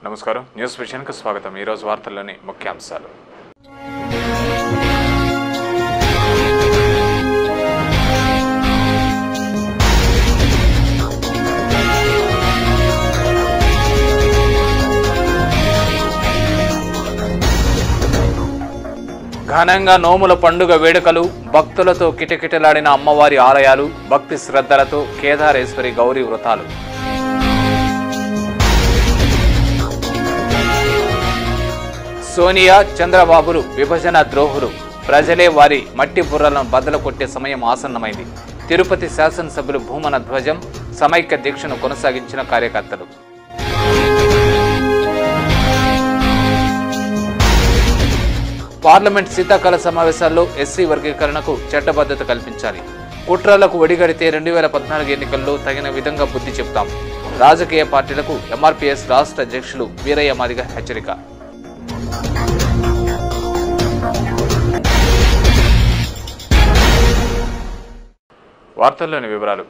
నమస్కారం న్యూస్ విషయానికి స్వాగతం। ఈ రోజు వార్తల్లోని ముఖ్యాంశాలు। ఘనంగా నోముల పండుగ వేడుకలు, భక్తులతో కిటకిటలాడిన అమ్మవారి ఆలయాలు, భక్తి శ్రద్ధలతో కేదారేశ్వరి గౌరీ వ్రతాలు। సోనియా, చంద్రబాబులు విభజన ద్రోహులు, ప్రజలే వారి మట్టి బుర్రలను బద్దలు కొట్టే సమయం ఆసన్నమైంది। తిరుపతి శాసనసభ్యులు భూమన ధ్వజం, సమైక్య దీక్షను కొనసాగించిన కార్యకర్తలు। పార్లమెంట్ శీతాకాల సమావేశాల్లో ఎస్సీ వర్గీకరణకు చట్టబద్ధత కల్పించాలి। కుట్రలకు ఒడిగడితే 2014 ఎన్నికల్లో తగిన విధంగా బుద్ధి చెప్తాం। రాజకీయ పార్టీలకు ఎంఆర్పీఎస్ రాష్ట్ర అధ్యక్షులు వీరయ్య మాదిగ హెచ్చరిక। వార్తల్లోని వివరాలు।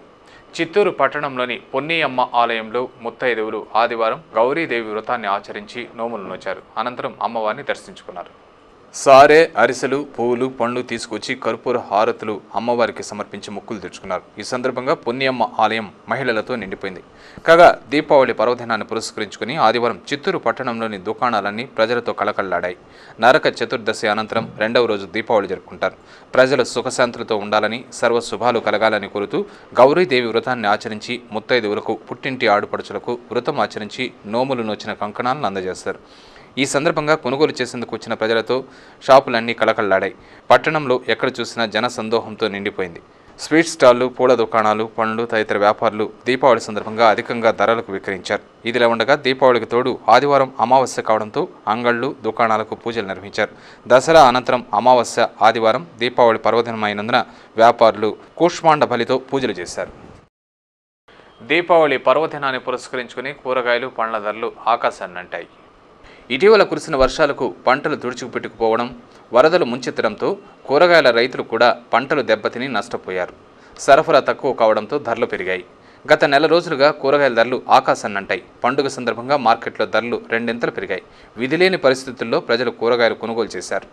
చిత్తూరు పట్టణంలోని పొన్నియమ్మ ఆలయంలో ముత్తైదువులు ఆదివారం గౌరీదేవి వ్రతాన్ని ఆచరించి నోములు నోచారు। అనంతరం అమ్మవారిని దర్శించుకున్నారు। సారే, అరిసెలు, పువ్వులు, పండ్లు తీసుకొచ్చి కర్పూర హారతులు అమ్మవారికి సమర్పించి మొక్కులు తెచ్చుకున్నారు। ఈ సందర్భంగా పొన్నియమ్మ ఆలయం మహిళలతో నిండిపోయింది। కాగా దీపావళి పర్వదినాన్ని పురస్కరించుకుని ఆదివారం చిత్తూరు పట్టణంలోని దుకాణాలన్నీ ప్రజలతో కళకళలాడాయి। నరక చతుర్దశి అనంతరం రెండవ రోజు దీపావళి జరుపుకుంటారు। ప్రజలు సుఖశాంతులతో ఉండాలని, సర్వ శుభాలు కలగాలని కోరుతూ గౌరీదేవి వ్రతాన్ని ఆచరించి ముత్తైదువులకు, పుట్టింటి ఆడుపడుచులకు వ్రతం ఆచరించి నోములు నోచిన కంకణాలను అందజేస్తారు। ఈ సందర్భంగా కొనుగోలు చేసేందుకు వచ్చిన ప్రజలతో షాపులన్నీ కళకళలాడాయి। పట్టణంలో ఎక్కడ చూసినా జన సందోహంతో నిండిపోయింది। స్వీట్ స్టాళ్లు, పూల దుకాణాలు, పండ్లు తదితర వ్యాపారులు దీపావళి సందర్భంగా అధికంగా ధరలకు విక్రయించారు। ఇదిలా ఉండగా దీపావళికి తోడు ఆదివారం అమావాస్య కావడంతో అంగళ్లు, దుకాణాలకు పూజలు నిర్వహించారు। దసరా అనంతరం అమావాస్య ఆదివారం దీపావళి పర్వదినం అయినందున వ్యాపారులు కూష్మాండ బలితో పూజలు చేశారు। దీపావళి పర్వదినాన్ని పురస్కరించుకుని కూరగాయలు, పండ్ల ధరలు ఆకాశాన్నంటాయి। ఇటీవల కురిసిన వర్షాలకు పంటలు తుడిచిపెట్టుకుపోవడం, వరదలు ముంచెత్తడంతో కూరగాయల రైతులు కూడా పంటలు దెబ్బతిని నష్టపోయారు। సరఫరా తక్కువ కావడంతో ధరలు పెరిగాయి। గత నెల రోజులుగా కూరగాయల ధరలు ఆకాశాన్నంటాయి। పండుగ సందర్భంగా మార్కెట్లో ధరలు రెండింతలు పెరిగాయి। విధిలేని పరిస్థితుల్లో ప్రజలు కూరగాయలు కొనుగోలు చేశారు।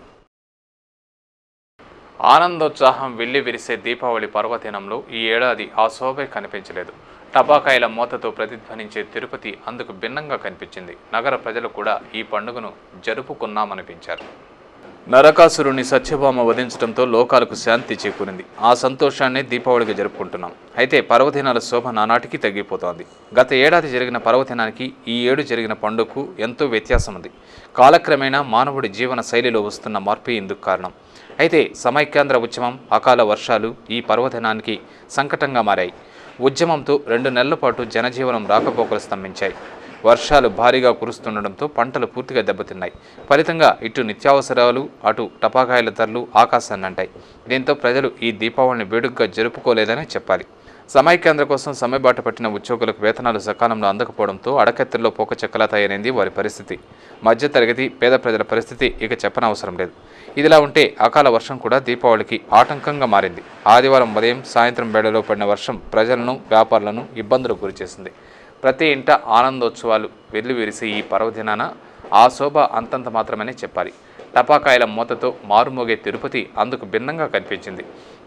ఆనందోత్సాహం వెల్లి విరిసే దీపావళి పర్వదినంలో ఈ ఏడాది ఆ శోభే కనిపించలేదు। టపాకాయల మోతతో ప్రతిధ్వనించే తిరుపతి అందుకు భిన్నంగా కనిపించింది। నగర ప్రజలు కూడా ఈ పండుగను జరుపుకున్నామనిపించారు। నరకాసురుని సత్యభామ వధించడంతో లోకాలకు శాంతి చేకూరింది। ఆ సంతోషాన్ని దీపావళిగా జరుపుకుంటున్నాం। అయితే పర్వదినాల శోభ నానాటికి తగ్గిపోతోంది। గత ఏడాది జరిగిన పర్వదినానికి ఈ ఏడు జరిగిన పండుగకు ఎంతో వ్యత్యాసం ఉంది। కాలక్రమేణా మానవుడి జీవన శైలిలో వస్తున్న మార్పే ఇందుకు కారణం। అయితే సమైక్యాంధ్ర ఉద్యమం, అకాల వర్షాలు ఈ పర్వదినానికి సంకటంగా మారాయి। ఉద్యమంతో 2 నెలల పాటు జనజీవనం రాకపోకలు స్తంభించాయి। వర్షాలు భారీగా కురుస్తుండటంతో పంటలు పూర్తిగా దెబ్బతిన్నాయి। ఫలితంగా ఇటు నిత్యావసరాలు, అటు టపాకాయల ధరలు ఆకాశాన్నంటాయి। దీంతో ప్రజలు ఈ దీపావళిని వేడుకగా జరుపుకోలేదని చెప్పాలి। సమైక్యాంధ్ర కోసం సమ్మెబాట పట్టిన ఉద్యోగులకు వేతనాలు సకాలంలో అందకపోవడంతో అడకెత్తల్లో పోకచెక్కలా తయారైంది వారి పరిస్థితి। మధ్యతరగతి పేద ప్రజల పరిస్థితి ఇక చెప్పనవసరం లేదు। ఇదిలా ఉంటే అకాల వర్షం కూడా దీపావళికి ఆటంకంగా మారింది। ఆదివారం ఉదయం, సాయంత్రం వేళలో పడిన వర్షం ప్రజలను, వ్యాపారులను ఇబ్బందులకు గురిచేసింది। ప్రతి ఇంట ఆనందోత్సవాలు వెల్లివిరిసి ఈ పర్వదినాన ఆ శోభ అంతంత మాత్రమనే చెప్పాలి। టపాకాయల మూతతో మారుమోగే తిరుపతి అందుకు భిన్నంగా కనిపించింది।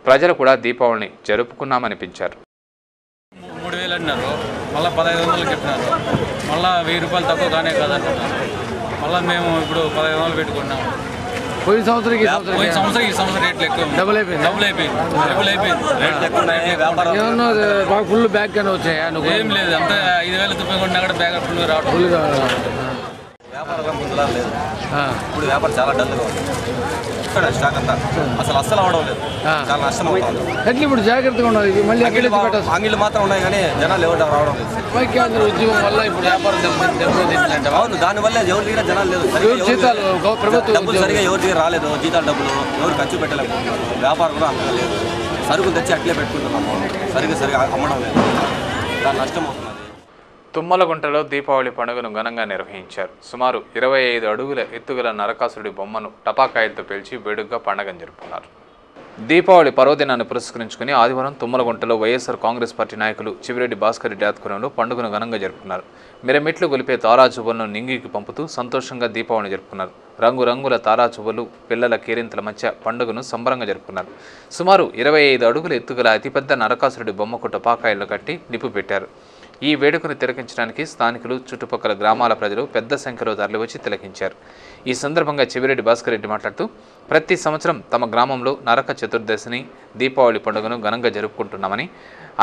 ప్రజలు కూడా దీపావళిని జరుపుకున్నామనిపించారు। 3000 అన్నారు, మళ్ళీ 1500 చెప్పినారు, మళ్ళీ 1000 రూపాయలు తక్కువ కానే కాదనుకున్నారు। మళ్ళీ మేము ఇప్పుడు 1500 పెట్టుకున్నాము। పోయిన సంవత్సరం ఈ సంవత్సరం రేట్లు ఎక్కువ, డబుల్ అయిపోయింది ఏమన్నా బాగా ఫుల్ బ్యాగ్ కానీ వచ్చాయా? ఏం లేదు, అంతా 5000 రూపాయలు కొన్నా కూడా బ్యాగ్ ఫుల్ రావడం। వ్యాపారం ముందులా లేదు, ఇప్పుడు వ్యాపారం చాలా డల్గా ఉంది। ఇక్కడ స్టాక్ అంతా అసలు అవడం లేదు, చాలా నష్టం అవుతుంది। ఎట్లా ఇప్పుడు జాగ్రత్తగా ఉన్నది, మళ్ళీ అంగిళ్ళు మాత్రం ఉన్నాయి కానీ జనాలు ఎవరు రావడం లేదు। సమైక్యాంధ్ర ఉద్యమం వల్ల ఇప్పుడు వ్యాపారం దెబ్బతిందంటే అవును, దానివల్ల ఎవరి దగ్గర జనాలు లేదు, జీతాలు ప్రభుత్వం డబ్బులు సరిగా ఎవరి దగ్గర రాలేదు, జీతాలు డబ్బులు ఎవరు ఖర్చు పెట్టలేకపోతున్నారు। వ్యాపారం కూడా అంతగా లేదు, సరుకులు తెచ్చి అట్లే పెట్టుకుంటున్నాము, సరిగా అమ్మడం లేదు, దాని నష్టం అవుతుంది। తుమ్మలగుంటలో దీపావళి పండుగను ఘనంగా నిర్వహించారు। సుమారు 25 అడుగుల ఎత్తుగల నరకాసురుడి బొమ్మను టపాకాయలతో పేల్చి వేడుకగా పండుగను జరుపుకున్నారు। దీపావళి పర్వదినాన్ని పురస్కరించుకుని ఆదివారం తుమ్మలగుంటలో వైఎస్ఆర్ కాంగ్రెస్ పార్టీ నాయకులు చివిరెడ్డి భాస్కర్ రెడ్డి ఆధ్వర్యంలో పండుగను ఘనంగా జరుపుకున్నారు. మిరమెట్లు గొలిపే తారాచువ్వలను నింగికి పంపుతూ సంతోషంగా దీపావళిని జరుపుకున్నారు. రంగురంగుల తారాచువ్వలు పిల్లల కేరింతల మధ్య పండుగను సంబరంగా జరుపుకున్నారు. సుమారు 25 అడుగుల ఎత్తుగల అతిపెద్ద నరకాసురుడి బొమ్మకు టపాకాయలు కట్టి నిప్పు పెట్టారు. ఈ వేడుకను తిలకించడానికి స్థానికులు, చుట్టుపక్కల గ్రామాల ప్రజలు పెద్ద సంఖ్యలో తరలివచ్చి తిలకించారు. ఈ సందర్భంగా చివిరెడ్డి భాస్కర్ రెడ్డి మాట్లాడుతూ, ప్రతి సంవత్సరం తమ గ్రామంలో నరక చతుర్దశిని దీపావళి పండుగను ఘనంగా జరుపుకుంటున్నామని,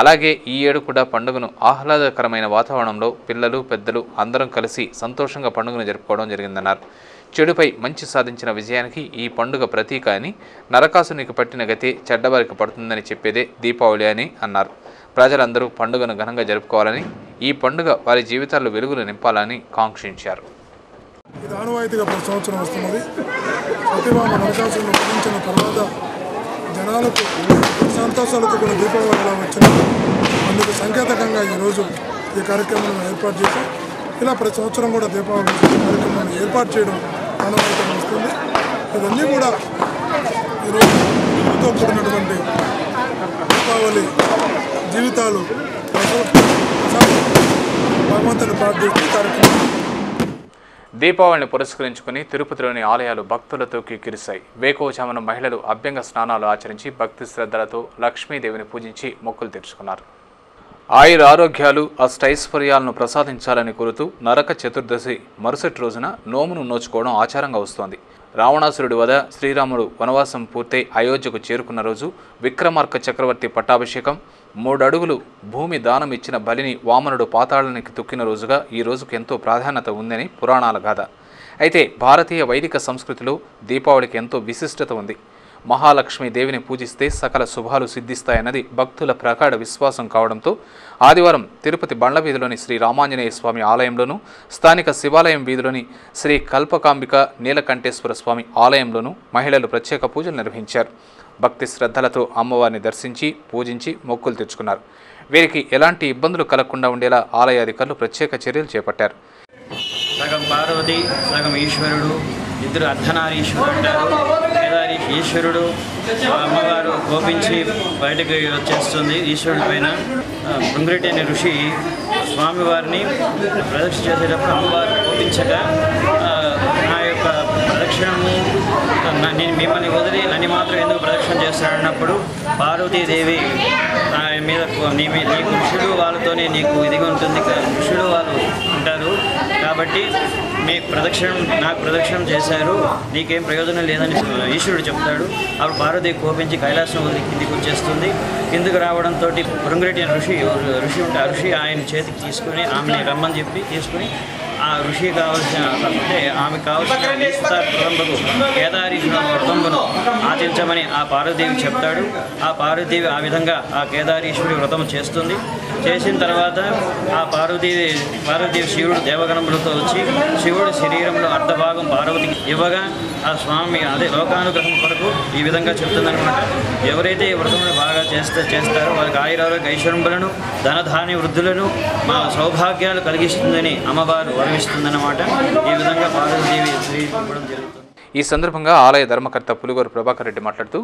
అలాగే ఈ ఏడు కూడా పండుగను ఆహ్లాదకరమైన వాతావరణంలో పిల్లలు, పెద్దలు అందరం కలిసి సంతోషంగా పండుగను జరుపుకోవడం జరిగిందన్నారు. చెడుపై మంచి సాధించిన విజయానికి ఈ పండుగ ప్రతీక అని, నరకాసునికి పట్టిన గతే చెడ్డవారికి పడుతుందని చెప్పేదే దీపావళి అని అన్నారు. ప్రజలందరూ పండుగను ఘనంగా జరుపుకోవాలని, ఈ పండుగ వారి జీవితాల్లో వెలుగులు నింపాలని కాంక్షించారు. ఇది ఆనవాయితీగా ప్రతి సంవత్సరం వస్తున్నది. సత్యభామ నరకాసురుని వధించిన తర్వాత జనాలకు సంతోషాలతో కూడా దీపావళి ఎలా వచ్చింది, అందుకు సంకేతకంగా ఈరోజు ఈ కార్యక్రమాలను ఏర్పాటు చేశాం. ఇలా ప్రతి సంవత్సరం కూడా దీపావళి కార్యక్రమాన్ని ఏర్పాటు చేయడం ఆనవాయితీగా వస్తుంది. ఇవన్నీ కూడా ఈరోజు కూడినటువంటి దీపావళి జీవితాలు భగవంతుని ప్రార్థిస్తూ కార్యక్రమం. దీపావళిని పురస్కరించుకుని తిరుపతిలోని ఆలయాలు భక్తులతో కిక్కిరిశాయి. వేకోజామున మహిళలు అభ్యంగ స్నానాలు ఆచరించి భక్తి శ్రద్ధలతో లక్ష్మీదేవిని పూజించి మొక్కులు తీర్చుకున్నారు. ఆయుర ఆరోగ్యాలు, అష్టైశ్వర్యాలను ప్రసాదించాలని కోరుతూ నరక చతుర్దశి మరుసటి రోజున నోమును నోచుకోవడం ఆచారంగా వస్తోంది. రావణాసురుడి వద, శ్రీరాముడు వనవాసం పూర్తయి అయోధ్యకు చేరుకున్న రోజు, విక్రమార్క చక్రవర్తి పట్టాభిషేకం, 3 అడుగులు భూమి దానం ఇచ్చిన బలిని వామనుడు పాతాళానికి తొక్కిన రోజుగా ఈ రోజుకు ఎంతో ప్రాధాన్యత ఉందని పురాణాల గాథ. అయితే భారతీయ వైదిక సంస్కృతిలో దీపావళికి ఎంతో విశిష్టత ఉంది. మహాలక్ష్మి దేవిని పూజిస్తే సకల శుభాలు సిద్ధిస్తాయన్నది భక్తుల ప్రగాఢ విశ్వాసం కావడంతో ఆదివారం తిరుపతి బండ్లవీధిలోని శ్రీ రామాంజనేయ స్వామి ఆలయంలోనూ, స్థానిక శివాలయం వీధిలోని శ్రీ కల్పకాంబిక నీలకంఠేశ్వర స్వామి ఆలయంలోనూ మహిళలు ప్రత్యేక పూజలు నిర్వహించారు. భక్తి శ్రద్ధలతో అమ్మవారిని దర్శించి పూజించి మొక్కులు తెచ్చుకున్నారు. వీరికి ఎలాంటి ఇబ్బందులు కలగకుండా ఉండేలా ఆలయ అధికారులు ప్రత్యేక చర్యలు చేపట్టారు. సగం పార్వతి, సగం ఈశ్వరుడు, ఇద్దరు అర్ధనారీశ్వరుడు అంటారు. కేదారి ఈశ్వరుడు, అమ్మవారు కోపించి బయటకు వచ్చేస్తుంది ఈశ్వరుడి పైన. భృంగిరెడ్డి అనే ఋషి స్వామివారిని ప్రదక్షిణ చేసేటప్పుడు అమ్మవారు కోపించగా నా యొక్క ప్రదక్షిణము నేను మిమ్మల్ని వదిలి నన్ను మాత్రం ఎందుకు ప్రదక్షిణ చేస్తానన్నప్పుడు పార్వతీదేవి మీద నీకు ఋషుడు వాళ్ళతోనే నీకు ఇదిగా ఉంటుంది, ఋషుడు వాళ్ళు ఉంటారు కాబట్టి నాకు ప్రదక్షిణం చేశారు, నీకేం ప్రయోజనం లేదని ఈశ్వరుడు చెప్తాడు. అప్పుడు పార్వతి కోపించి కైలాసం వదిలి కిందికి వచ్చేస్తుంది. కిందికి రావడంతో భృంగిరెడ్డి అనే ఋషి ఉంటే ఆ ఋషి ఆయన చేతికి తీసుకుని ఆమెని రమ్మని చెప్పి తీసుకుని ఆ ఋషి కావాల్సిన అంటే ఆమెకు కావాల్సిన ఈశ్వరంబకు కేదారీశ్వర వ్రతంబను ఆచరించమని ఆ పార్వతీదేవి చెప్తాడు. ఆ పార్వతీదేవి ఆ విధంగా ఆ కేదారీశ్వరి వ్రతం చేస్తుంది. చేసిన తర్వాత ఆ పార్వతీదేవి శివుడు దేవగణములతో వచ్చి శివుడు శరీరంలో అర్ధభాగం పార్వతికి ఇవ్వగా ఆ స్వామి అదే లోకానుగ్రహం కొరకు ఈ విధంగా చెప్తుందనమాట. ఎవరైతే ఈ వ్రతమును బాగా చేస్తారో వారికి ఆయురారోగ్య ఐశ్వర్యములను, ధనధాన్య వృద్ధులను, మా సౌభాగ్యాలు కలిగిస్తుందని అమ్మవారు వరమిస్తుందన్నమాట. ఈ విధంగా పార్వతీదేవి శ్రీ పంపడం జరుగుతుంది. ఈ సందర్భంగా ఆలయ ధర్మకర్త పులుగోరు ప్రభాకర్ రెడ్డి మాట్లాడుతూ,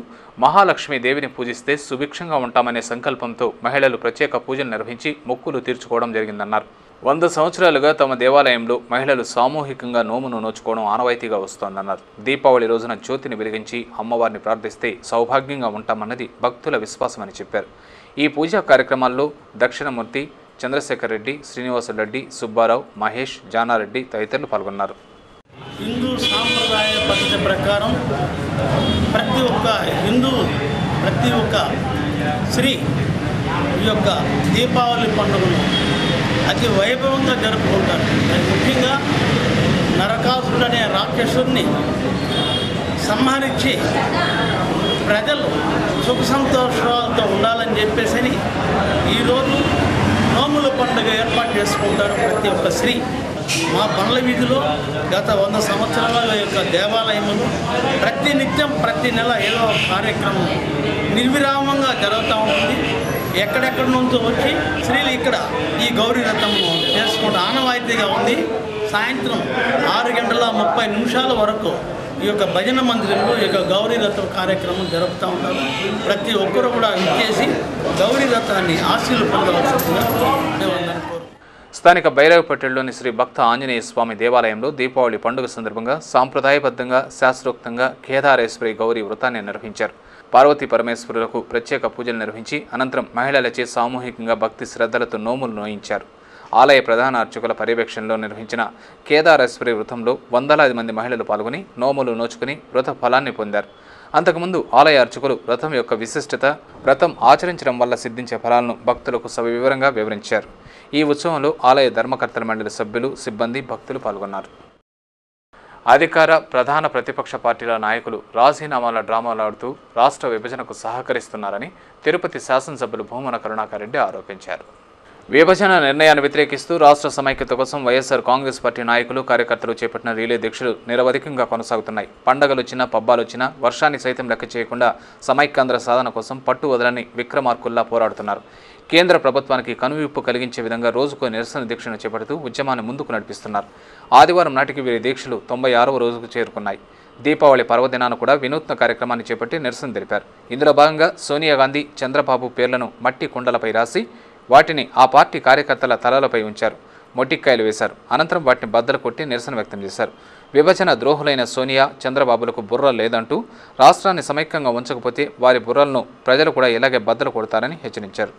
మహాలక్ష్మి దేవిని పూజిస్తే సుభిక్షంగా ఉంటామనే సంకల్పంతో మహిళలు ప్రత్యేక పూజలు నిర్వహించి మొక్కులు తీర్చుకోవడం జరిగిందన్నారు. 100 సంవత్సరాలుగా తమ దేవాలయంలో మహిళలు సామూహికంగా నోమును నోచుకోవడం ఆనవాయితీగా వస్తోందన్నారు. దీపావళి రోజున జ్యోతిని వెలిగించి అమ్మవారిని ప్రార్థిస్తే సౌభాగ్యంగా ఉంటామన్నది భక్తుల విశ్వాసమని చెప్పారు. ఈ పూజా కార్యక్రమాల్లో దక్షిణమూర్తి, చంద్రశేఖర్ రెడ్డి, శ్రీనివాసరెడ్డి, సుబ్బారావు, మహేష్, జానారెడ్డి తదితరులు పాల్గొన్నారు. హిందూ సాంప్రదాయ పద్ధతి ప్రకారం ప్రతి ఒక్క స్త్రీ ఈ యొక్క దీపావళి పండుగను అతి వైభవంగా జరుపుకుంటారు. ముఖ్యంగా నరకాసురుడు అనే రాక్షసుడిని సంహరించి ప్రజలు సుఖ సంతోషాలతో ఉండాలని చెప్పేసి ఈరోజు నోముల పండుగ ఏర్పాటు చేసుకుంటారు ప్రతి ఒక్క స్త్రీ. మా బండ్ల వీధిలో గత 100 సంవత్సరాల యొక్క దేవాలయములు ప్రతి నిత్యం ప్రతి నెల ఏదో ఒక కార్యక్రమం నిర్విరామంగా జరుగుతూ ఉంటుంది. ఎక్కడెక్కడి నుంచో వచ్చి స్త్రీలు ఇక్కడ ఈ గౌరీ రథము చేసుకుంటూ ఆనవాయితీగా ఉంది. సాయంత్రం 6:30 వరకు ఈ యొక్క భజన మందిరంలో ఈ యొక్క గౌరీ రథం కార్యక్రమం జరుపుతూ ఉంటారు. ప్రతి ఒక్కరు కూడా ఇచ్చేసి గౌరీ రథాన్ని ఆశీర్లు పొందవలసిందిగా దేవందరూ కోరు. స్థానిక భైరవపేటలోని శ్రీ భక్త ఆంజనేయ స్వామి దేవాలయంలో దీపావళి పండుగ సందర్భంగా సాంప్రదాయబద్ధంగా శాస్త్రోక్తంగా కేదారేశ్వరి గౌరీ వ్రతాన్ని నిర్వహించారు. పార్వతీ పరమేశ్వరులకు ప్రత్యేక పూజలు నిర్వహించి అనంతరం మహిళలచే సామూహికంగా భక్తి శ్రద్ధలతో నోములు నోయించారు. ఆలయ ప్రధాన అర్చకుల పర్యవేక్షణలో నిర్వహించిన కేదారేశ్వరి వ్రతంలో వందలాది మంది మహిళలు పాల్గొని నోములు నోచుకుని వ్రత ఫలాన్ని పొందారు. అంతకుముందు ఆలయ అర్చకులు వ్రతం యొక్క విశిష్టత, వ్రతం ఆచరించడం వల్ల సిద్ధించే ఫలాలను భక్తులకు సవివరంగా వివరించారు. ఈ ఉత్సవంలో ఆలయ ధర్మకర్తల మండలి సభ్యులు, సిబ్బంది, భక్తులు పాల్గొన్నారు. అధికార ప్రధాన ప్రతిపక్ష పార్టీల నాయకులు రాజీనామాల డ్రామాలాడుతూ రాష్ట్ర విభజనకు సహకరిస్తున్నారని తిరుపతి శాసనసభ్యులు భూమన కరుణాకర్ రెడ్డి ఆరోపించారు. విభజన నిర్ణయాన్ని వ్యతిరేకిస్తూ రాష్ట్ర సమైక్యత కోసం వైఎస్ఆర్ కాంగ్రెస్ పార్టీ నాయకులు, కార్యకర్తలు చేపట్టిన రిలే దీక్షలు నిరవధికంగా కొనసాగుతున్నాయి. పండగలు వచ్చినా, పబ్బాలు వచ్చినా వర్షాన్ని సైతం లెక్క చేయకుండా సమైక్యాంధ్ర సాధన కోసం పట్టు వదలని విక్రమార్కుల్లా పోరాడుతున్నారు. కేంద్ర ప్రభుత్వానికి కనువిప్పు కలిగించే విధంగా రోజుకో నిరసన దీక్షను చేపడుతూ ఉద్యమాన్ని ముందుకు నడిపిస్తున్నారు. ఆదివారం నాటికి వీరి దీక్షలు 96వ రోజుకు చేరుకున్నాయి. దీపావళి పర్వదినాన కూడా వినూత్న కార్యక్రమాన్ని చేపట్టి నిరసన తెలిపారు. ఇందులో భాగంగా సోనియా గాంధీ, చంద్రబాబు పేర్లను మట్టి కుండలపై రాసి వాటిని ఆ పార్టీ కార్యకర్తల తలలపై ఉంచారు. మొట్టికాయలు వేశారు. అనంతరం వాటిని బద్దలు కొట్టి నిరసన వ్యక్తం చేశారు. విభజన ద్రోహులైన సోనియా, చంద్రబాబులకు బుర్ర లేదంటూ రాష్ట్రాన్ని సమైక్యంగా ఉంచకపోతే వారి బుర్రలను ప్రజలు కూడా ఇలాగే బద్దలు కొడతారని హెచ్చరించారు.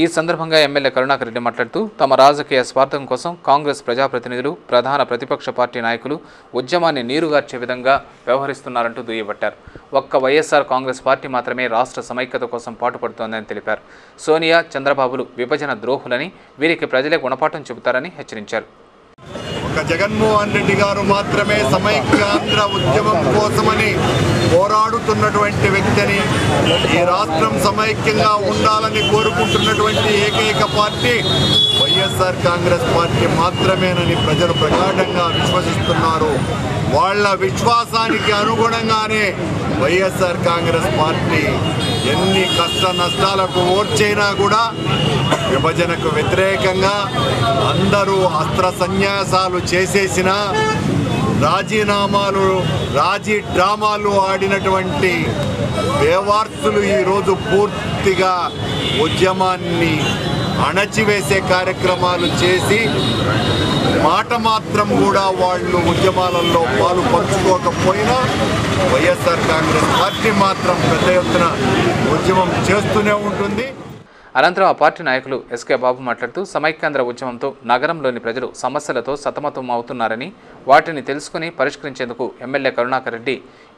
ఈ సందర్భంగా ఎమ్మెల్యే కరుణాకర్ రెడ్డి మాట్లాడుతూ తమ రాజకీయ స్వార్థం కోసం కాంగ్రెస్ ప్రజాప్రతినిధులు, ప్రధాన ప్రతిపక్ష పార్టీ నాయకులు ఉద్యమాన్ని నీరుగార్చే విధంగా వ్యవహరిస్తున్నారంటూ దుయ్యబట్టారు. ఒక్క వైఎస్ఆర్ కాంగ్రెస్ పార్టీ మాత్రమే రాష్ట్ర సమైక్యత కోసం పాటుపడుతోందని తెలిపారు. సోనియా, చంద్రబాబులు విభజన ద్రోహులని, వీరికి ప్రజలే గుణపాఠం చెబుతారని హెచ్చరించారు. ఒక జగన్మోహన్ రెడ్డి గారు మాత్రమే సమైక్యాంధ్ర ఉద్యమం కోసమని పోరాడుతున్నటువంటి వ్యక్తిని, ఈ రాష్ట్రం సమైక్యంగా ఉండాలని కోరుకుంటున్నటువంటి ఏకైక పార్టీ వైఎస్ఆర్ కాంగ్రెస్ పార్టీ మాత్రమేనని ప్రజలు ప్రగాఢంగా విశ్వసిస్తున్నారు. వాళ్ళ విశ్వాసానికి అనుగుణంగానే వైఎస్ఆర్ కాంగ్రెస్ పార్టీ ఎన్ని కష్ట నష్టాలకు ఓర్చైనా కూడా విభజనకు వ్యతిరేకంగా అందరూ అస్త్ర సన్యాసాలు చేసేసిన, రాజీ డ్రామాలు ఆడినటువంటి వేవార్సులు ఈరోజు పూర్తిగా ఉద్యమాన్ని అణచివేసే కార్యక్రమాలు చేసి మాట మాత్రం కూడా వాళ్ళు ఉద్యమాలలో పాలు పంచుకోకపోయినా వైఎస్ఆర్ కాంగ్రెస్ పార్టీ మాత్రం పెద్ద ఎత్తున ఉద్యమం చేస్తూనే ఉంటుంది. అనంతరం ఆ పార్టీ నాయకులు ఎస్కే బాబు మాట్లాడుతూ సమైక్యాంధ్ర ఉద్యమంతో నగరంలోని ప్రజలు సమస్యలతో సతమతం అవుతున్నారని, వాటిని తెలుసుకుని పరిష్కరించేందుకు ఎమ్మెల్యే కరుణాకర్ రెడ్డి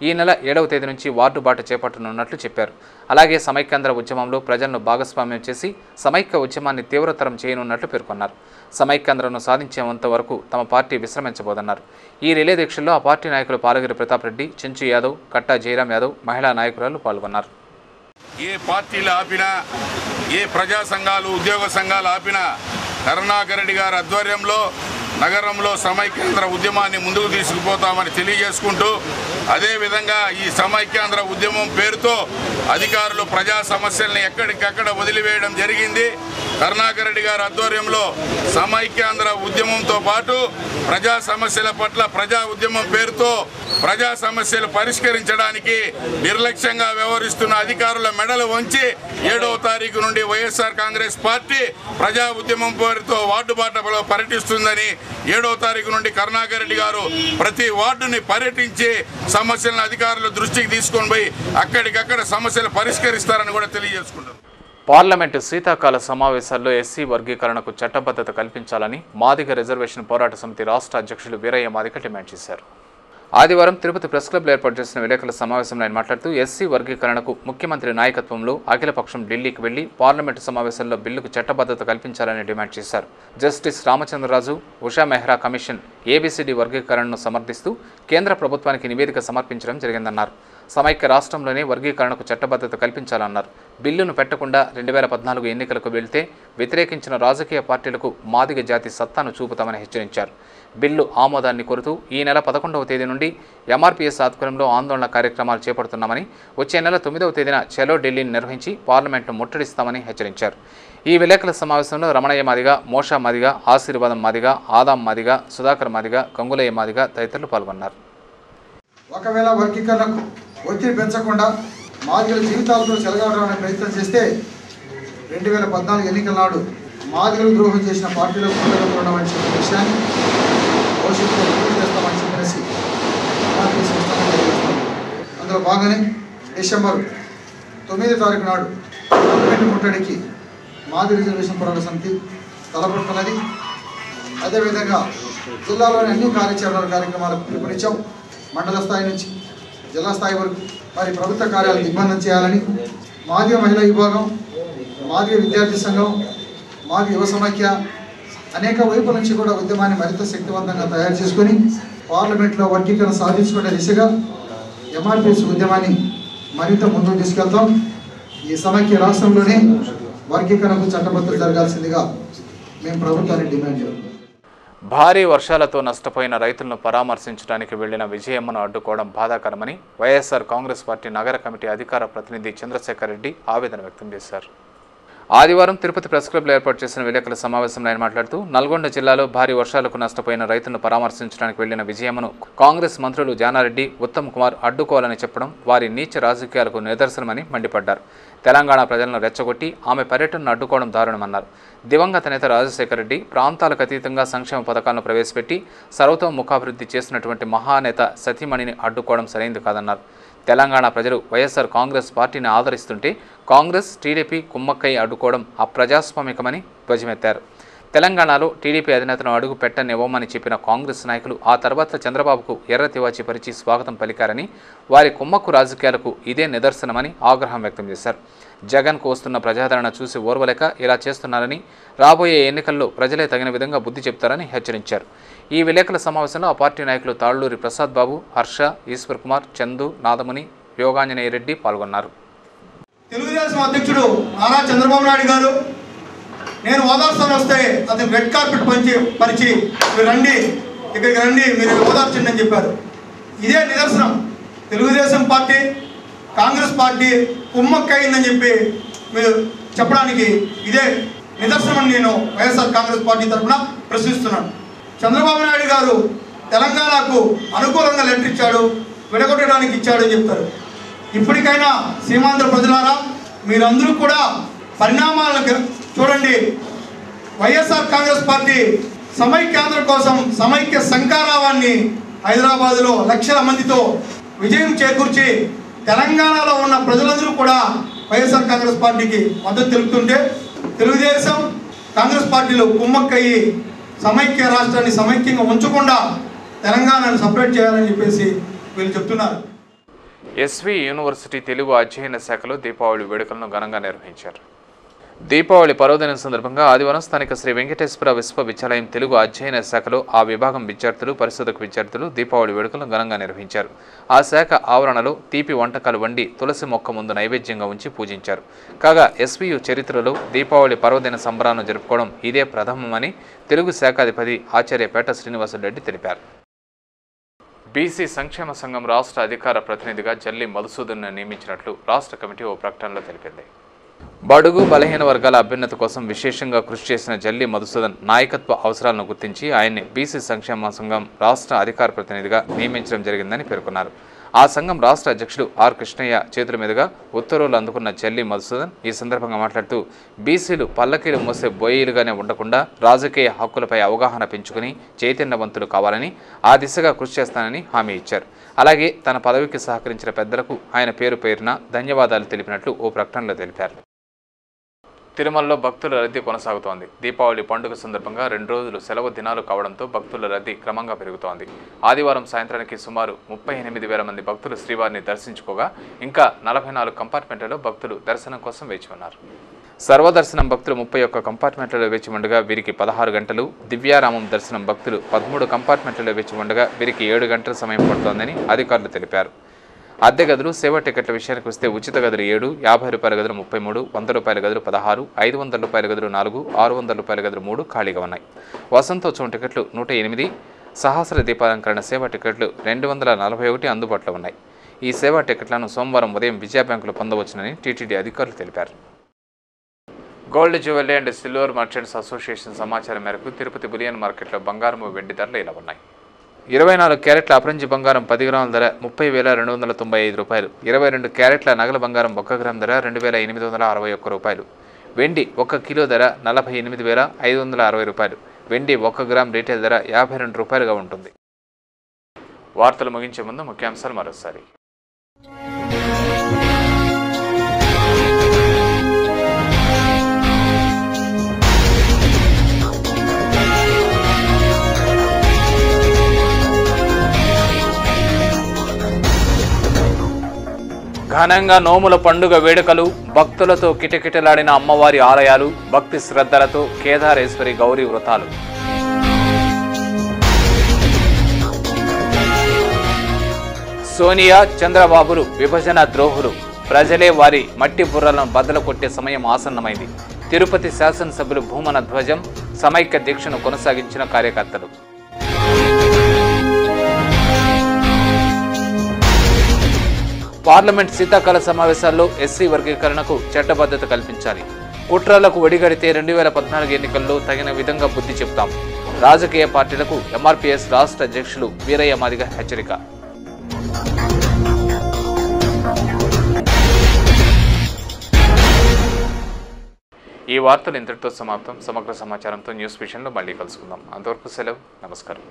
ఈ నెల 7వ తేదీ నుంచి వార్డు బాట చేపట్టనున్నట్లు చెప్పారు. అలాగే సమైక్యాంధ్ర ఉద్యమంలో ప్రజలను భాగస్వామ్యం చేసి సమైక్య ఉద్యమాన్ని తీవ్రతరం చేయనున్నట్లు పేర్కొన్నారు. సమైక్యాంధ్రను సాధించేంత వరకు తమ పార్టీ విశ్రమించబోదన్నారు. ఈ రిలే దీక్షల్లో ఆ పార్టీ నాయకులు పాలగిరి ప్రతాప్ రెడ్డి, చెంచు యాదవ్, కట్టా జయరాం యాదవ్, మహిళా నాయకురాలు పాల్గొన్నారు. ఏ పార్టీలు ఆపినా, ఏ ప్రజా సంఘాలు, ఉద్యోగ సంఘాలు ఆపినా కరుణాకర్ రెడ్డి గారి ఆధ్వర్యంలో నగరంలో సమైక్యాంధ్ర ఉద్యమాన్ని ముందుకు తీసుకుపోతామని తెలియజేసుకుంటూ, అదేవిధంగా ఈ సమైక్యాంధ్ర ఉద్యమం పేరుతో అధికారులు ప్రజా సమస్యల్ని ఎక్కడికక్కడ వదిలివేయడం జరిగింది. కరుణాకర్ రెడ్డి గారి ఆధ్వర్యంలో సమైక్యాంధ్ర ఉద్యమంతో పాటు ప్రజా సమస్యల పట్ల ప్రజా ఉద్యమం పేరుతో ప్రజా సమస్యలు పరిష్కరించడానికి నిర్లక్ష్యంగా వ్యవహరిస్తున్న అధికారుల మెడలు వంచి 7వ తారీఖు నుండి వైఎస్ఆర్ కాంగ్రెస్ పార్టీ ప్రజా ఉద్యమం పేరుతో వార్డు బాటలో పర్యటిస్తుందని, 7వ తారీఖు నుండి కరుణాకర్ రెడ్డి గారు ప్రతి వార్డుని పర్యటించి సమస్యలను అధికారుల దృష్టికి తీసుకొని పోయి అక్కడికక్కడ సమస్యలు పరిష్కరిస్తారని కూడా తెలియజేసుకుంటారు. పార్లమెంటు శీతాకాల సమావేశాల్లో ఎస్సీ వర్గీకరణకు చట్టబద్ధత కల్పించాలని మాదిగ రిజర్వేషన్ పోరాట సమితి రాష్ట్ర అధ్యక్షులు వీరయ్య మాదిగ డిమాండ్ చేశారు. ఆదివారం తిరుపతి ప్రెస్ క్లబ్లో ఏర్పాటు చేసిన విలేకరుల సమావేశంలో ఆయన మాట్లాడుతూ ఎస్సీ వర్గీకరణకు ముఖ్యమంత్రి నాయకత్వంలో అఖిలపక్షం ఢిల్లీకి వెళ్లి పార్లమెంటు సమావేశంలో బిల్లుకు చట్టబద్ధత కల్పించాలని డిమాండ్ చేశారు. Justice Ramachandra Raju, Usha Mehra commission ABCD వర్గీకరణను సమర్థిస్తూ కేంద్ర ప్రభుత్వానికి నివేదిక సమర్పించడం జరిగిందన్నారు. సమైక్య రాష్ట్రంలోనే వర్గీకరణకు చట్టబద్ధత కల్పించాలన్నారు. బిల్లును పెట్టకుండా 2014 ఎన్నికలకు వెళ్తే వ్యతిరేకించిన రాజకీయ పార్టీలకు మాదిగ జాతి సత్తాను చూపుతామని హెచ్చరించారు. బిల్లు ఆమోదాన్ని కోరుతూ ఈ నెల 11వ తేదీ నుండి ఎంఆర్పీఎస్ ఆధ్వర్యంలో ఆందోళన కార్యక్రమాలు చేపడుతున్నామని, వచ్చే నెల 9వ తేదీన చలో ఢిల్లీని నిర్వహించి పార్లమెంట్ను ముట్టడిస్తామని హెచ్చరించారు. ఈ విలేకరుల సమావేశంలో రమణయ్య మాదిగ, మోషా మాదిగ, ఆశీర్వాదం మాదిగ, ఆదాం మాదిగ, సుధాకర్ మాదిగ, గంగులయ్య మాదిగ తదితరులు పాల్గొన్నారు. ఒకవేళ వర్గీకరణకు ఒత్తిడి పెంచకుండా మాదిగల జీవితాలతో చెలగాడడానికి ప్రయత్నం చేస్తే 2014 ఎన్నికల నాడు మాదిగలు ద్రోహం చేసిన పార్టీలకు ఉండడం చెప్పిన విషయాన్ని భవిష్యత్తులో పూర్తి చేస్తామని చెప్పేసి అందులో భాగంగానే డిసెంబర్ 9 తారీఖు నాడు గవర్నమెంట్ ముట్టడికి మాదిగ రిజర్వేషన్ పోరాట సమితి తలపడుతున్నది. అదేవిధంగా జిల్లాలోని అన్ని కార్యాచరణలకు పిలుపునిచ్చాం. మండల స్థాయి నుంచి జిల్లా స్థాయి వరకు మరి ప్రభుత్వ కార్యాలకు దిగ్బంధం చేయాలని మాదిగ మహిళా విభాగం, మాదిగ విద్యార్థి సంఘం, మాదిగ యువ సమాఖ్య అనేక వైపుల నుంచి కూడా ఉద్యమాన్ని మరింత శక్తివంతంగా తయారు చేసుకొని పార్లమెంట్లో వర్గీకరణ సాధించుకునే దిశగా ఎంఆర్పిఎస్ ఉద్యమాన్ని మరింత ముందుకు తీసుకెళ్తాం. ఈ సమాఖ్య రాష్ట్రంలోనే వర్గీకరణకు చట్టబద్ధత జరగాల్సిందిగా మేము ప్రభుత్వాన్ని డిమాండ్ చేస్తాం. భారీ వర్షాలతో నష్టపోయిన రైతులను పరామర్శించడానికి వెళ్లిన విజయమ్మను అడ్డుకోవడం బాధాకరమని వైఎస్ఆర్ కాంగ్రెస్ పార్టీ నగర కమిటీ అధికార ప్రతినిధి చంద్రశేఖర్ రెడ్డి ఆవేదన వ్యక్తం చేశారు. ఆదివారం తిరుపతి ప్రెస్ క్లబ్లో ఏర్పాటు చేసిన విలేకరుల సమావేశంలో ఆయన మాట్లాడుతూ నల్గొండ జిల్లాలో భారీ వర్షాలకు నష్టపోయిన రైతులను పరామర్శించడానికి వెళ్లిన విజయమ్మను కాంగ్రెస్ మంత్రులు జానారెడ్డి, ఉత్తమ్ కుమార్ అడ్డుకోవాలని చెప్పడం వారి నీచ రాజకీయాలకు నిదర్శనమని మండిపడ్డారు. తెలంగాణ ప్రజలను రెచ్చగొట్టి ఆమె పర్యటనను అడ్డుకోవడం దారుణమన్నారు. దివంగత నేత రాజశేఖర రెడ్డి ప్రాంతాలకు అతీతంగా సంక్షేమ పథకాలను ప్రవేశపెట్టి సర్వతోముఖాభివృద్ధి చేసినటువంటి మహానేత సతీమణిని అడ్డుకోవడం సరైంది కాదన్నారు. తెలంగాణ ప్రజలు వైఎస్ఆర్ కాంగ్రెస్ పార్టీని ఆదరిస్తుంటే కాంగ్రెస్, టీడీపీ కుమ్మక్కై అడ్డుకోవడం అప్రజాస్వామికమని ధ్వజమెత్తారు. తెలంగాణలో టీడీపీ అధినేతను అడుగు పెట్టనివ్వమని చెప్పిన కాంగ్రెస్ నాయకులు ఆ తర్వాత చంద్రబాబుకు ఎర్ర తివాచి పరిచి స్వాగతం పలికారని, వారి కుమ్మక్కు రాజకీయాలకు ఇదే నిదర్శనమని ఆగ్రహం వ్యక్తం చేశారు. జగన్కు వస్తున్న ప్రజాదరణ చూసి ఓర్వలేక ఇలా చేస్తున్నారని, రాబోయే ఎన్నికల్లో ప్రజలే తగిన విధంగా బుద్ధి చెప్తారని హెచ్చరించారు. ఈ విలేకరుల సమావేశంలో ఆ పార్టీ నాయకులు తాళ్లూరి ప్రసాద్ బాబు, హర్ష, ఈశ్వర్ కుమార్, చందు, నాదముని, యోగాంజనేయ రెడ్డి పాల్గొన్నారు. తెలుగుదేశం అధ్యక్షుడు నారా చంద్రబాబు నాయుడు గారు నేను ఓదార్స్తాను వస్తే అతను రెడ్ కార్పెట్ పరిచి మీరు రండి, ఇక్కడికి రండి, మీరు ఓదార్చండి అని చెప్పారు. ఇదే నిదర్శనం. తెలుగుదేశం పార్టీ కాంగ్రెస్ పార్టీ కుమ్మక్కయిందని చెప్పి మీరు చెప్పడానికి ఇదే నిదర్శనం. నేను వైఎస్ఆర్ కాంగ్రెస్ పార్టీ తరఫున ప్రశ్నిస్తున్నాను. చంద్రబాబు నాయుడు గారు తెలంగాణకు అనుకూలంగా లెటర్ ఇచ్చాడు, విడగొట్టడానికి ఇచ్చాడు అని చెప్తారు. ఇప్పటికైనా సీమాంధ్ర ప్రజలారా మీరందరూ కూడా పరిణామాలను చూడండి. వైఎస్ఆర్ కాంగ్రెస్ పార్టీ సమైక్యాంధ్ర కోసం సమైక్య శంఖారావాన్ని హైదరాబాదులో లక్షల మందితో విజయం చేకూర్చి తెలంగాణలో ఉన్న ప్రజలందరూ కూడా వైఎస్ఆర్ కాంగ్రెస్ పార్టీకి మద్దతు తెలుపుతుంటే తెలుగుదేశం కాంగ్రెస్ పార్టీలు కుమ్మక్కయ్యి సమైక్య రాష్ట్రాన్ని సమైక్యంగా ఉంచకుండా తెలంగాణను సపరేట్ చేయాలని చెప్పేసి వీళ్ళు చెప్తున్నారు. ఎస్వి యూనివర్సిటీ తెలుగు అధ్యయన శాఖలో దీపావళి వేడుకలను ఘనంగా నిర్వహించారు. దీపావళి పర్వదినం సందర్భంగా ఆదివారం స్థానిక శ్రీ వెంకటేశ్వర విశ్వవిద్యాలయం తెలుగు అధ్యయన శాఖలో ఆ విభాగం విద్యార్థులు, పరిశోధక విద్యార్థులు దీపావళి వేడుకలను ఘనంగా నిర్వహించారు. ఆ శాఖ ఆవరణలో తీపి వంటకాలు వండి తులసి మొక్క ముందు నైవేద్యంగా ఉంచి పూజించారు. కాగా ఎస్వియు చరిత్రలో దీపావళి పర్వదిన సంబరాలను జరుపుకోవడం ఇదే ప్రథమమని తెలుగు శాఖాధిపతి ఆచార్య పేట శ్రీనివాసరెడ్డి తెలిపారు. బీసీ సంక్షేమ సంఘం రాష్ట్ర అధికార ప్రతినిధిగా జల్లి మధుసూదన్ను నియమించినట్లు రాష్ట్ర కమిటీ ఓ ప్రకటనలో తెలిపింది. బడుగు బలహీన వర్గాల అభ్యున్నతి కోసం విశేషంగా కృషి చేసిన జల్లి మధుసూదన్ నాయకత్వ అవసరాలను గుర్తించి ఆయన్ని బీసీ సంక్షేమ సంఘం రాష్ట్ర అధికార ప్రతినిధిగా నియమించడం జరిగిందని పేర్కొన్నారు. ఆ సంఘం రాష్ట్ర అధ్యక్షుడు ఆర్ కృష్ణయ్య చేతుల మీదుగా ఉత్తర్వులు అందుకున్న జల్లి మధుసూదన్ ఈ సందర్భంగా మాట్లాడుతూ బీసీలు పల్లకీలు మోసే బోయిలుగానే ఉండకుండా రాజకీయ హక్కులపై అవగాహన పెంచుకుని చైతన్యవంతులు కావాలని, ఆ దిశగా కృషి చేస్తానని హామీ ఇచ్చారు. అలాగే తన పదవికి సహకరించిన పెద్దలకు ఆయన పేరు పేరున ధన్యవాదాలు తెలిపినట్లు ఓ ప్రకటనలో తెలిపారు. తిరుమలలో భక్తుల రద్దీ కొనసాగుతోంది. దీపావళి పండుగ సందర్భంగా 2 రోజులు సెలవు దినాలు కావడంతో భక్తుల రద్దీ క్రమంగా పెరుగుతోంది. ఆదివారం సాయంత్రానికి సుమారు 38,000 మంది భక్తులు శ్రీవారిని దర్శించుకోగా ఇంకా 44 కంపార్ట్మెంట్లలో భక్తులు దర్శనం కోసం వేచి ఉన్నారు. సర్వదర్శనం భక్తులు 31 కంపార్ట్మెంట్లలో వేచి ఉండగా వీరికి 16 గంటలు, దివ్యారామం దర్శనం భక్తులు 13 కంపార్ట్మెంట్లలో వేచి ఉండగా వీరికి 7 గంటల సమయం పడుతోందని అధికారులు తెలిపారు. అద్దె గదులు, సేవా టికెట్ల విషయానికి వస్తే ఉచిత గదులు 7, 50 రూపాయల గదులు 33, 100 రూపాయల గదులు 16, 500 రూపాయల గదులు 4, 600 రూపాయల గదులు 3 ఖాళీగా ఉన్నాయి. వసంతోత్సవం టికెట్లు 108, సహస్ర దీపాలంకరణ సేవా టికెట్లు 241 అందుబాటులో ఉన్నాయి. ఈ సేవా టికెట్లను సోమవారం ఉదయం విజయ బ్యాంకులో పొందవచ్చునని టీటీడీ అధికారులు తెలిపారు. Gold jewellery and silver merchants association సమాచారం మేరకు తిరుపతి బులియన్ మార్కెట్లో బంగారం, వెండి ధరలు ఇలా ఉన్నాయి. 24 క్యారెట్ల అపరంజి బంగారం 10 గ్రాముల ధర 30,295 రూపాయలు. 22 క్యారెట్ల నగల బంగారం 1 గ్రాము ధర 2,861 రూపాయలు. వెండి 1 కిలో ధర 48,560 రూపాయలు. వెండి 1 గ్రామ్ రీటైల్ ధర 52 రూపాయలుగా ఉంటుంది. వార్తలు ముగించే ముందు ముఖ్యాంశాలు మరోసారి. ఘనంగా నోముల పండుగ వేడుకలు, భక్తులతో కిటకిటలాడిన అమ్మవారి ఆలయాలు, భక్తి శ్రద్ధలతో కేదారేశ్వరి గౌరీ వ్రతాలు. సోనియా, చంద్రబాబులు విభజన ద్రోహులు, ప్రజలే వారి మట్టి బుర్రలను బద్దలు కొట్టే సమయం ఆసన్నమైంది. తిరుపతి శాసనసభ్యులు భూమన ధ్వజం, సమైక్య దీక్షను కొనసాగించిన కార్యకర్తలు. పార్లమెంట్ శీతాకాల సమావేశాల్లో ఎస్సీ వర్గీకరణకు చట్టబద్ధత కల్పించాలి. కుట్రలకు ఒడిగడితే 2014 ఎన్నికల్లో తగిన విధంగా బుద్ధి చెప్తాం. రాజకీయ పార్టీలకు ఎంఆర్పీఎస్ రాష్ట్ర అధ్యక్షులు వీరయ్య మాదిగ హెచ్చరిక. ఈ వార్తలు ఇంతటితో సమాప్తం. సమగ్ర సమాచారంతో న్యూస్ విషయంలో మళ్ళీ కలుసుకుందాం. అంతవరకు సెలవు. నమస్కారం.